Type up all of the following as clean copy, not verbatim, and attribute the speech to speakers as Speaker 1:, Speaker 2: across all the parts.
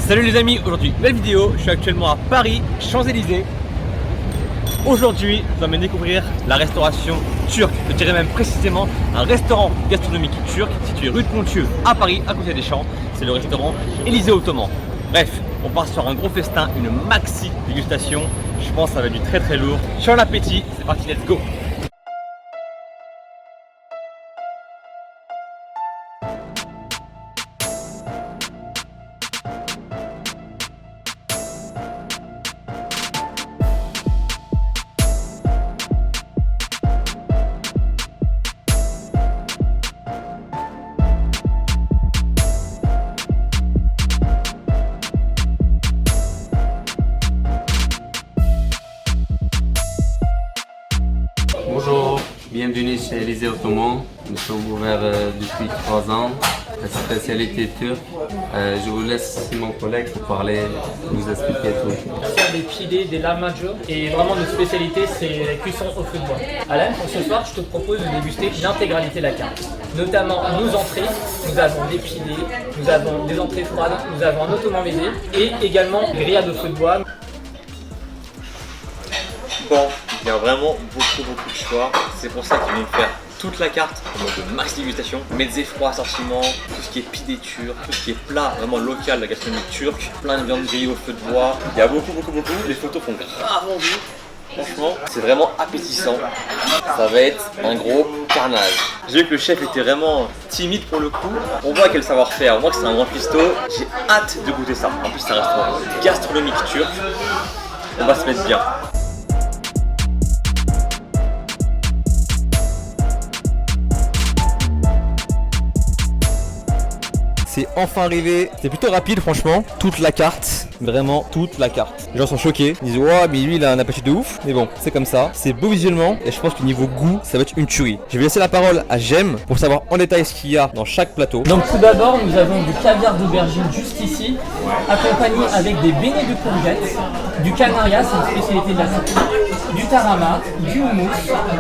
Speaker 1: Salut les amis, aujourd'hui nouvelle vidéo, je suis actuellement à Paris, Champs-Élysées. Aujourd'hui, je vous emmène découvrir la restauration turque, je dirais même précisément un restaurant gastronomique turc situé rue de Ponthieu à Paris, à côté des Champs. C'est le restaurant Élysée Ottoman. Bref, on part sur un gros festin, une maxi dégustation. Je pense que ça va être du très lourd. Bon appétit, c'est parti, let's go.
Speaker 2: Bonjour, bienvenue chez Élysée Ottoman. Nous sommes ouverts depuis 3 ans. La spécialité turque. Je vous laisse mon collègue pour parler, vous expliquer tout.
Speaker 3: Faire des pidés, des lahmacun et vraiment notre spécialité c'est la cuisson au feu de bois. Alain, pour ce soir je te propose de déguster l'intégralité de la carte. Notamment nos entrées, nous avons des pidés, nous avons des entrées froides, nous avons un ottoman baiser et également grillade au feu de bois.
Speaker 1: Bon, il y a vraiment beaucoup de choix. C'est pour ça qu'il vient faire toute la carte en mode de max dégustation. Mezze froid assortiment, tout ce qui est pidé turc, tout ce qui est plat vraiment local de la gastronomie turque, plein de viande grillée au feu de bois. Il y a beaucoup. Les photos font grave envie. Franchement, c'est vraiment appétissant. Ça va être un gros carnage. J'ai vu que le chef était vraiment timide pour le coup. On voit quel savoir-faire. On voit que c'est un grand cuistot. J'ai hâte de goûter ça. En plus, c'est un restaurant gastronomique turc. On va se mettre bien. C'est enfin arrivé, c'est plutôt rapide franchement, toute la carte, vraiment toute la carte. Les gens sont choqués, ils disent ouais mais lui il a un appétit de ouf, mais bon c'est comme ça, c'est beau visuellement et je pense que niveau goût ça va être une tuerie. Je vais laisser la parole à Jem pour savoir en détail ce qu'il y a dans chaque plateau.
Speaker 3: Donc tout d'abord nous avons du caviar d'aubergine juste ici, accompagné avec des beignets de courgettes, du canaria, c'est une spécialité de la Turquie, du tarama, du houmous,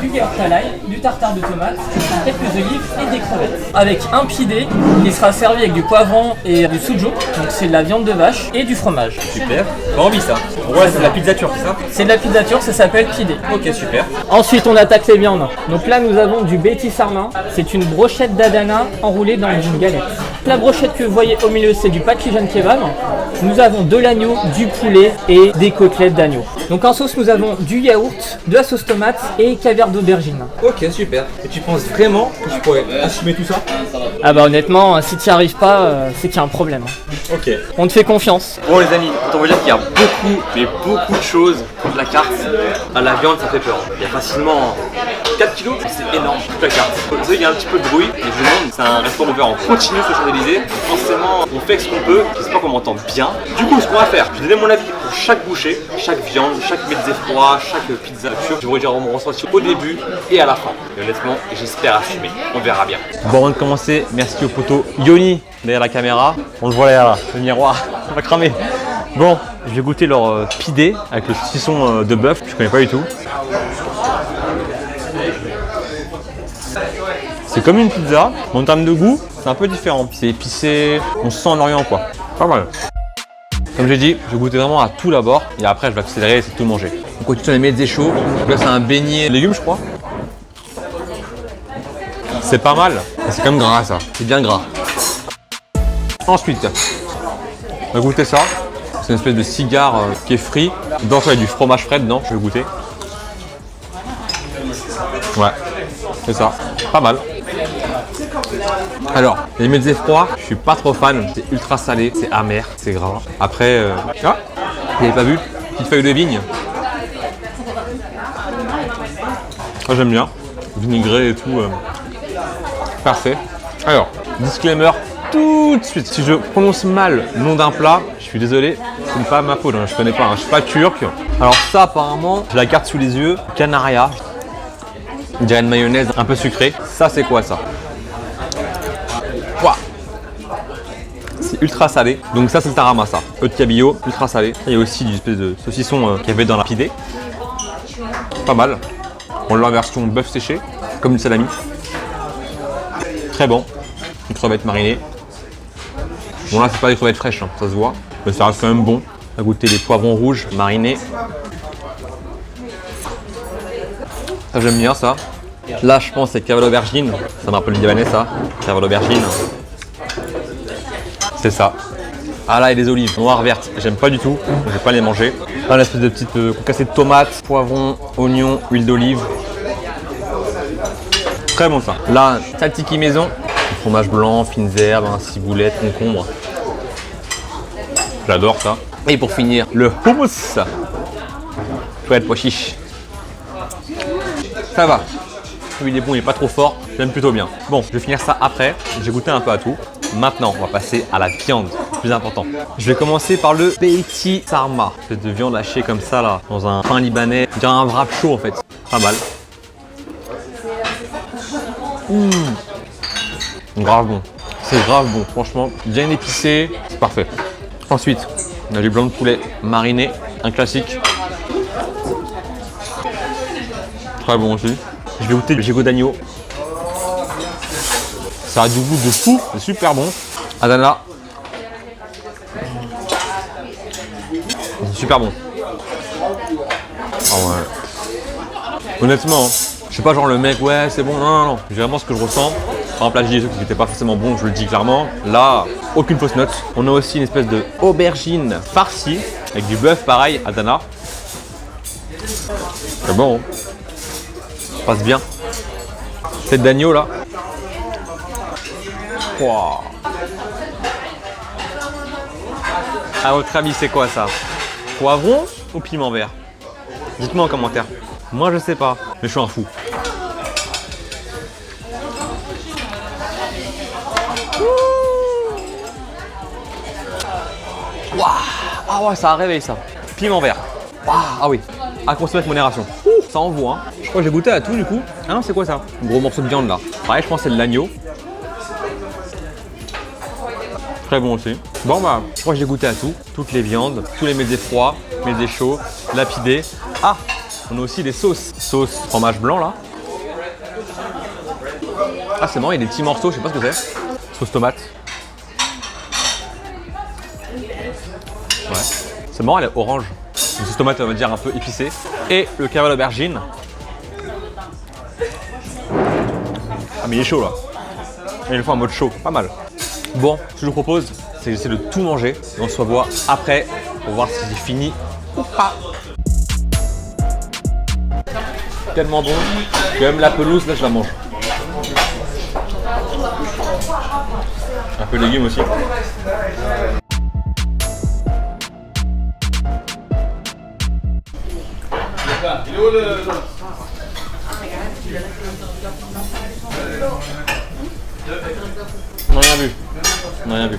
Speaker 3: du yaourt à l'ail, du tartare de tomates, quelques olives et des crevettes. Avec un pidé qui sera servi avec du poivron et du sujuk, donc c'est de la viande de vache et du fromage.
Speaker 1: Super, pas envie ça. Ouais c'est de la pizza turque c'est ça?
Speaker 3: C'est de la pizza turque, ça s'appelle pidé.
Speaker 1: Ok super.
Speaker 3: Ensuite on attaque les viandes. Donc là nous avons du béti sarma, c'est une brochette d'Adana enroulée dans une galette. La brochette que vous voyez au milieu c'est du patlıcan kebab. Nous avons de l'agneau, du poulet et des côtelettes d'agneau. Donc en sauce nous avons du yaourt, de la sauce tomate et caviar d'aubergine.
Speaker 1: Ok super. Et tu penses vraiment que je pourrais assumer tout ça?
Speaker 3: Ah bah honnêtement si tu n'y arrives pas c'est qu'il y a un problème.
Speaker 1: Ok.
Speaker 3: On te fait confiance.
Speaker 1: Bon les amis, on va dire qu'il y a beaucoup de choses pour la carte. À la viande ça fait peur. Il y a facilement 4 kilos, c'est énorme toute la carte. Vous savez qu'il y a un petit peu de bruit et je vous demande, c'est un restaurant ouvert en continu sur Champs-Élysées. Forcément on fait ce qu'on peut, j'espère qu'on m'entend bien. Du coup ce qu'on va faire, je vais donner mon avis pour chaque bouchée, chaque viande, chaque mezze froid, chaque pizza turque. Je vais vous dire mon ressenti au début et à la fin. Et honnêtement, j'espère assumer, on verra bien. Bon avant de commencer, merci au poteau Yoni derrière la caméra. On le voit là, le miroir, on va cramer. Bon, je vais goûter leur pidé avec le saucisson de bœuf, je connais pas du tout. C'est comme une pizza, mais en termes de goût, c'est un peu différent. C'est épicé, on se sent en Orient quoi. Pas mal. Comme j'ai dit, je vais goûter vraiment à tout d'abord et après je vais accélérer et essayer de tout manger. On continue sur les mezze chauds. Donc là c'est un beignet légumes je crois. C'est pas mal, mais c'est quand même gras ça, c'est bien gras. Ensuite, on va goûter ça. C'est une espèce de cigare qui est frit. Dedans il y a du fromage frais dedans, je vais goûter. Ouais, c'est ça, pas mal. Alors, les mezze froids, je suis pas trop fan. C'est ultra salé, c'est amer, c'est gras. Après, ah, vous n'avez pas vu, petite feuille de vigne. Moi j'aime bien, vinaigré et tout. Parfait. Alors, disclaimer tout de suite. Si je prononce mal le nom d'un plat, je suis désolé, ce n'est pas ma faute, hein, je connais pas, hein, je suis pas turc. Alors ça apparemment, j'ai la carte sous les yeux, canaria. On dirait une mayonnaise un peu sucrée. Ça c'est quoi ça? Ouah. C'est ultra salé. Donc ça c'est le tarama ça. Œuf de cabillaud, ultra salé. Il y a aussi une espèce de saucisson qu'il y avait dans la pidé. Pas mal. On l'a en version bœuf séché, comme une salami. Très bon. Une crevette marinée. Bon là c'est pas des crevettes fraîches, hein, ça se voit. Mais ça reste quand même bon. On va goûter les poivrons rouges marinés. Ça j'aime bien ça. Là je pense c'est cavale aubergine. Ça me rappelle le libanais ça. Cavale aubergine. C'est ça. Ah là il y a des olives noires vertes. J'aime pas du tout. Je vais pas les manger. Là l'espèce de petite concassée de tomates, poivrons, oignons, huile d'olive. Très bon ça. Là, tzatziki maison. Fromage blanc, fines herbes, ciboulette, concombre. J'adore ça. Et pour finir, le hummus. Chouette, pois chiche. Ça va. Il est bon, il est pas trop fort. J'aime plutôt bien. Bon, je vais finir ça après. J'ai goûté un peu à tout. Maintenant, on va passer à la viande. Plus important. Je vais commencer par le beiti sarma. C'est de viande hachée comme ça là, dans un pain libanais. Je dirais un wrap chaud en fait. Pas mal. Grave bon. C'est grave bon. Franchement, bien épicé. C'est parfait. Ensuite, on a du blanc de poulet mariné. Un classique. Très bon aussi. Je vais goûter le gigot d'agneau. Ça a du goût de fou. C'est super bon. Adana. C'est super bon. Ah ouais. Honnêtement, je suis pas genre le mec, ouais c'est bon, non, non, non. J'ai vraiment ce que je ressens. Par exemple là j'ai des trucs qui n'étaient pas forcément bons, je le dis clairement. Là, aucune fausse note. On a aussi une espèce de aubergine farcie avec du bœuf pareil, Adana. C'est bon, hein. Ça passe bien. Tête d'agneau là. Wow. À votre avis c'est quoi ça? Poivron ou piment vert? Dites-moi en commentaire. Moi je sais pas, mais je suis un fou. Waouh. Ah ouais, ça a réveillé ça. Piment vert. Waouh. Ah oui, à consommer avec modération. Ça envoie. Hein. Je crois que j'ai goûté à tout du coup. Ah non, c'est quoi ça? Un gros morceau de viande là. Pareil, je pense que c'est de l'agneau. Très bon aussi. Bon bah, je crois que j'ai goûté à tout. Toutes les viandes, tous les mets froids, mets chauds, lapidés. Ah, on a aussi des sauces. Sauce fromage blanc là. Ah c'est marrant, il y a des petits morceaux, je sais pas ce que c'est. Sauce tomate. Ouais. C'est marrant, elle est orange. Une sauce tomate, on va dire un peu épicée. Et le cavale aubergine. Ah mais il est chaud là. Il le fait en mode chaud, pas mal. Bon, ce que je vous propose, c'est d'essayer de tout manger. Et on se revoit après pour voir si c'est fini ou pas. Tellement bon. Même la pelouse, là je la mange. Un peu de légumes aussi. On n'a rien vu. On n'a rien vu.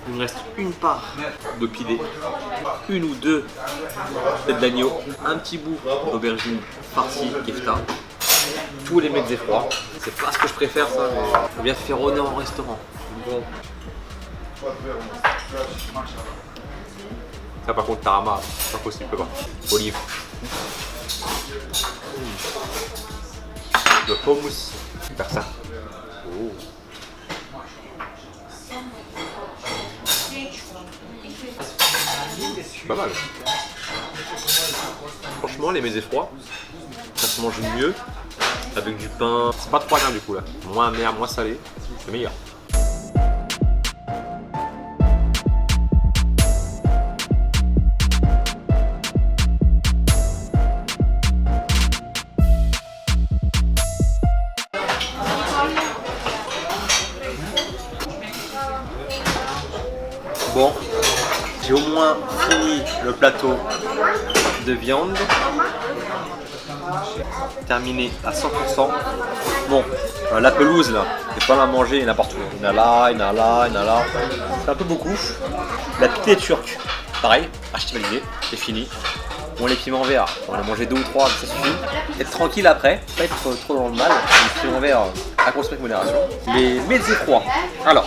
Speaker 1: Il me reste une part de pilé, une ou deux têtes d'agneau, un petit bout d'aubergine farcie kefta, tous les mecs froids. C'est pas ce que je préfère ça, mais faut bien ferronner en restaurant. Bon. Ça par contre tarama, c'est pas possible pas. Olive. Le hummus, faire ça. Oh. Pas mal. Franchement, les mets froids, ça se mange mieux avec du pain. C'est pas trop rien du coup là. Moins amer, moins salé, c'est meilleur. Bon, j'ai au moins fini le plateau de viande. Terminé à 100%. Bon, la pelouse là, c'est pas la manger n'importe où. Il y en a là, il y en a là, il y en a là. C'est un peu beaucoup. La pitée turque, pareil, archi validé, c'est fini. Bon, les piments verts, on en a mangé 2 ou 3, ça suffit. Être tranquille après, pas être trop dans le mal. Les piments verts à consommer avec modération. Les mezzés froids. Alors,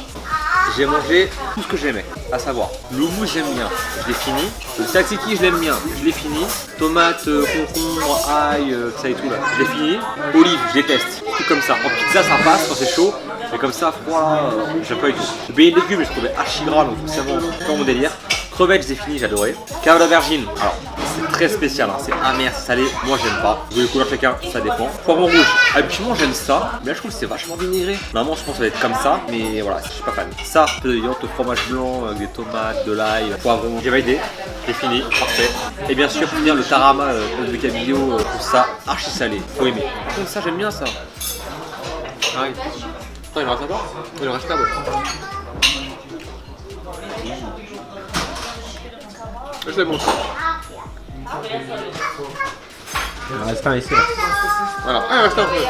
Speaker 1: j'ai mangé tout ce que j'aimais, à savoir le houmous j'aime bien, je l'ai fini. Le tzatziki je l'aime bien, je l'ai fini. Tomate, concombre, ail, ça et tout là, je l'ai fini. Olive, je déteste, tout comme ça. En pizza ça passe quand c'est chaud, mais comme ça froid là, j'aime pas du tout. Le béni de légumes je trouvais archi gras, donc forcément pas mon délire. Crevettes j'ai fini, j'ai adoré. Carotte d'aubergine, alors c'est très spécial, hein. C'est amer, c'est salé, moi j'aime pas. Vous voulez couleur chacun, ça dépend. Poivron rouge, habituellement j'aime ça, mais là je trouve que c'est vachement vinaigré. Normalement je pense que ça va être comme ça, mais voilà, je suis pas fan. Ça, peu de yaourt, de fromage blanc, avec des tomates, de l'ail, poivron, j'ai validé, j'ai fini, parfait. Et bien sûr, pour finir le tarama de cabillaud, pour ça, archi salé, faut aimer. Donc ça j'aime bien ça. Ah oui. Attends, il en reste là-bas. Il en reste là-bas. C'est bon.
Speaker 4: Il en reste un ici. Là.
Speaker 1: Voilà, il en reste un peu.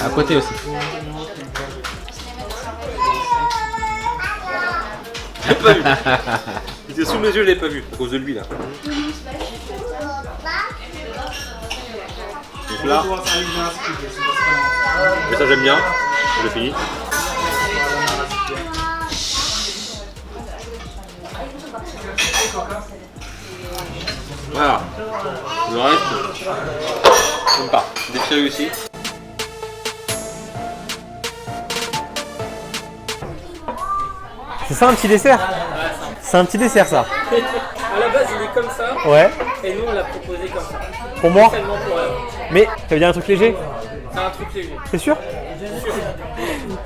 Speaker 4: À côté aussi.
Speaker 1: Je l'ai pas vu. Il était sous mes yeux, je l'ai pas vu, à cause de lui là. Donc là, mais ça j'aime bien, je l'ai fini. Voilà, le reste, j'aime pas, des fruits aussi.
Speaker 4: C'est ça un petit dessert? C'est un petit dessert ça.
Speaker 3: À la base, il est comme ça,
Speaker 4: Ouais.
Speaker 3: et nous on l'a proposé comme ça.
Speaker 4: Pour moi?
Speaker 3: Seulement pour
Speaker 4: Mais ça veut dire un truc léger?
Speaker 3: c'est un truc léger.
Speaker 4: C'est sûr?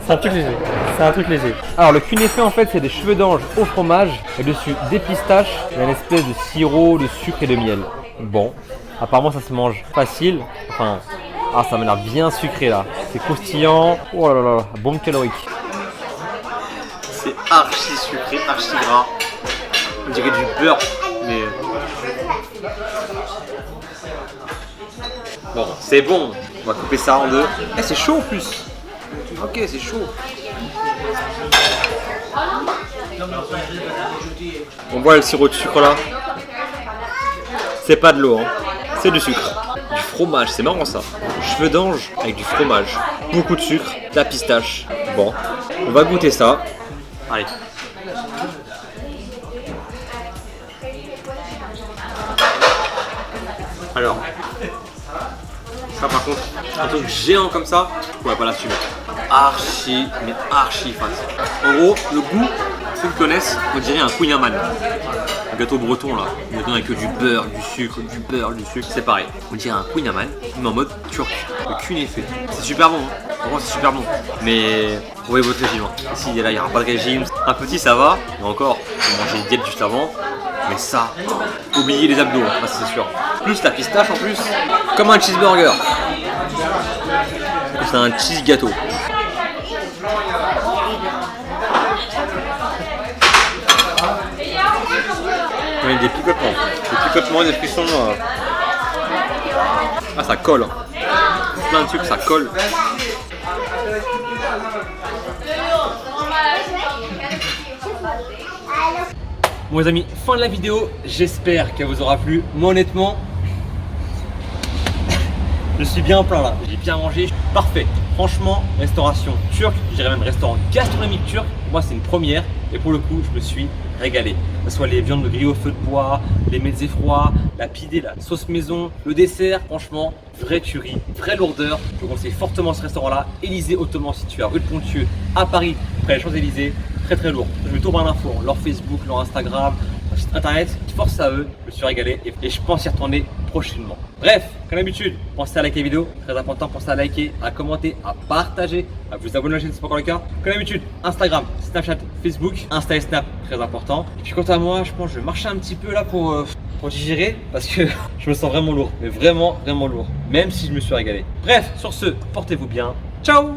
Speaker 4: C'est un truc léger. C'est un truc léger. Alors le kunafe en fait c'est des cheveux d'ange au fromage et dessus des pistaches et une espèce de sirop de sucre et de miel. Bon, apparemment ça se mange facile. Enfin, ah ça m'a l'air bien sucré là. C'est croustillant. Oh là là là, bombe calorique.
Speaker 1: C'est archi sucré, archi gras. On dirait du beurre, mais... Bon, c'est bon. On va couper ça en deux. Eh, c'est chaud en plus. Ok, c'est chaud. On voit le sirop de sucre là. C'est pas de l'eau, hein. C'est du sucre. Du fromage, c'est marrant ça. Cheveux d'ange avec du fromage. Beaucoup de sucre, de la pistache. Bon, on va goûter ça. Allez. Alors, ça par contre, un truc géant comme ça, je pourrais pas l'assumer. Archi, mais archi fan. En gros, le goût, ceux qui connaissent, on dirait un kouign-amann. Un gâteau breton là, on donne avec du beurre, du sucre, du beurre, du sucre, c'est pareil. On dirait un kouign-amann, mais en mode turc. Le kunafe. C'est super bon, hein. Vraiment c'est super bon. Mais trouvez votre régime. Ici là il n'y aura pas de régime. Un petit ça va, mais encore, on mangeait une diète juste avant. Mais ça, oubliez les abdos, hein, c'est sûr. Plus la pistache en plus, comme un cheeseburger. C'est un cheese gâteau. Il y a des picotements, des frissons. Ah ça colle. Plein de sucre, ça colle. Bon les amis, fin de la vidéo, j'espère qu'elle vous aura plu. Moi honnêtement, je suis bien plein là, j'ai bien mangé, parfait. Franchement, restauration turque, je dirais même restaurant gastronomique turc, pour moi c'est une première et pour le coup je me suis régalé. Que ce soit les viandes grillées au feu de bois, les mezzés froids, la pidée, la sauce maison, le dessert, franchement, vraie tuerie, vraie lourdeur. Je vous conseille fortement ce restaurant là, Élysée Ottoman situé à rue de Ponthieu à Paris, près des Champs-Élysées. Très très lourd. Je mets tout barre d'infos, leur Facebook, leur Instagram, leur site internet, force à eux, je me suis régalé et je pense y retourner prochainement. Bref, comme d'habitude, pensez à liker la vidéo, très important, pensez à liker, à commenter, à partager, à vous abonner à la chaîne si ce n'est pas encore le cas. Comme d'habitude, Instagram, Snapchat, Facebook, Insta et Snap, très important. Et puis quant à moi, je pense que je vais marcher un petit peu là pour digérer parce que je me sens vraiment lourd, mais vraiment lourd, même si je me suis régalé. Bref, sur ce, portez-vous bien, ciao.